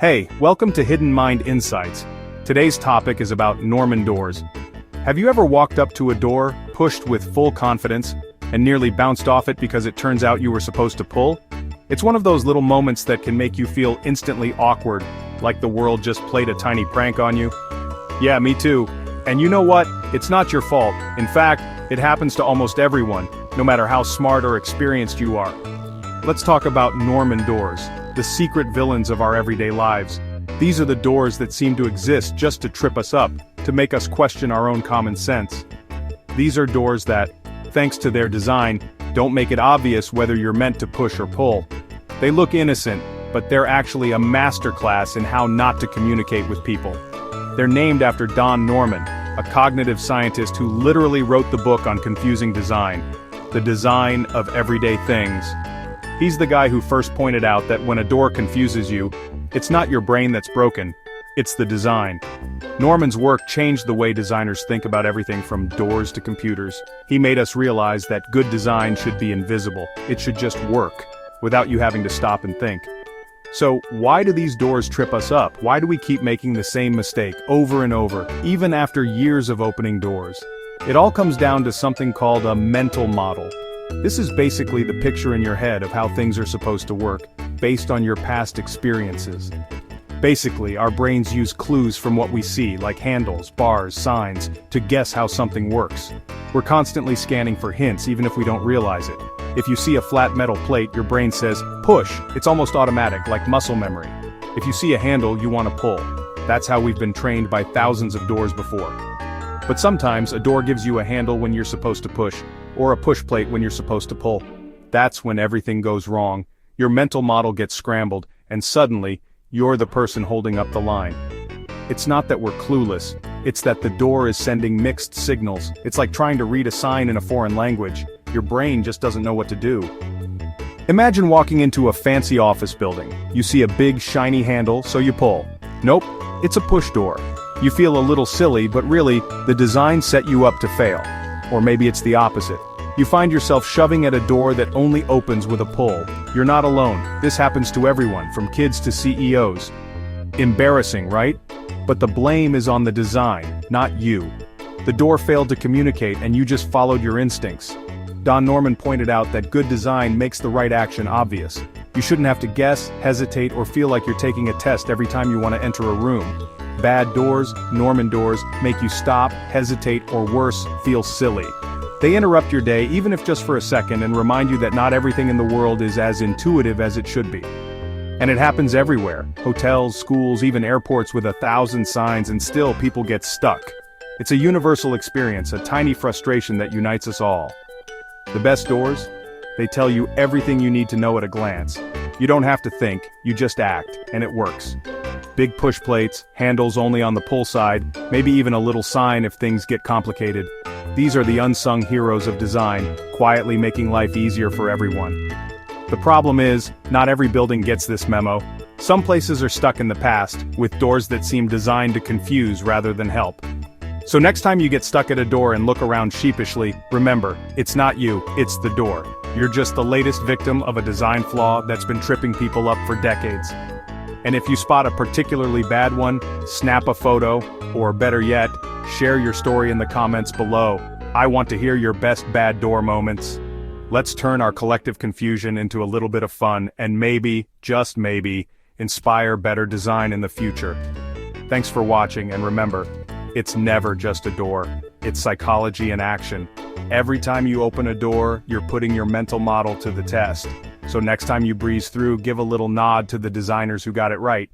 Hey, welcome to Hidden Mind Insights. Today's topic is about Norman doors. Have you ever walked up to a door, pushed with full confidence, and nearly bounced off it because it turns out you were supposed to pull? It's one of those little moments that can make you feel instantly awkward, like the world just played a tiny prank on you. Yeah, me too. And you know what? It's not your fault. In fact, it happens to almost everyone, no matter how smart or experienced you are. Let's talk about Norman doors, the secret villains of our everyday lives. These are the doors that seem to exist just to trip us up, to make us question our own common sense. These are doors that, thanks to their design, don't make it obvious whether you're meant to push or pull. They look innocent, but they're actually a masterclass in how not to communicate with people. They're named after Don Norman, a cognitive scientist who literally wrote the book on confusing design, The Design of Everyday Things. He's the guy who first pointed out that when a door confuses you, it's not your brain that's broken, it's the design. Norman's work changed the way designers think about everything from doors to computers. He made us realize that good design should be invisible. It should just work, without you having to stop and think. So, why do these doors trip us up? Why do we keep making the same mistake over and over, even after years of opening doors? It all comes down to something called a mental model. This is basically the picture in your head of how things are supposed to work, based on your past experiences. Basically, our brains use clues from what we see, like handles, bars, signs, to guess how something works. We're constantly scanning for hints, even if we don't realize it. If you see a flat metal plate, your brain says, push. It's almost automatic, like muscle memory. If you see a handle, you want to pull. That's how we've been trained by thousands of doors before. But sometimes, a door gives you a handle when you're supposed to push, or a push plate when you're supposed to pull. That's when everything goes wrong. Your mental model gets scrambled, and suddenly, you're the person holding up the line. It's not that we're clueless, it's that the door is sending mixed signals. It's like trying to read a sign in a foreign language. Your brain just doesn't know what to do. Imagine walking into a fancy office building. You see a big, shiny handle, so you pull. Nope, it's a push door. You feel a little silly, but really, the design set you up to fail. Or maybe it's the opposite. You find yourself shoving at a door that only opens with a pull. You're not alone. This happens to everyone, from kids to CEOs. Embarrassing, right? But the blame is on the design, not you. The door failed to communicate and you just followed your instincts. Don Norman pointed out that good design makes the right action obvious. You shouldn't have to guess, hesitate, or feel like you're taking a test every time you want to enter a room. Bad doors, Norman doors, make you stop, hesitate, or worse, feel silly. They interrupt your day, even if just for a second, and remind you that not everything in the world is as intuitive as it should be. And it happens everywhere. Hotels, schools, even airports with 1,000 signs, and still people get stuck. It's a universal experience, a tiny frustration that unites us all. The best doors? They tell you everything you need to know at a glance. You don't have to think, you just act, and it works. Big push plates, handles only on the pull side, maybe even a little sign if things get complicated. These are the unsung heroes of design, quietly making life easier for everyone. The problem is, not every building gets this memo. Some places are stuck in the past, with doors that seem designed to confuse rather than help. So next time you get stuck at a door and look around sheepishly, remember, it's not you, it's the door. You're just the latest victim of a design flaw that's been tripping people up for decades. And if you spot a particularly bad one, snap a photo, or better yet, share your story in the comments below. I want to hear your best bad door moments. Let's turn our collective confusion into a little bit of fun and maybe, just maybe, inspire better design in the future. Thanks for watching, and remember, it's never just a door. It's psychology in action. Every time you open a door, you're putting your mental model to the test. So next time you breeze through, give a little nod to the designers who got it right.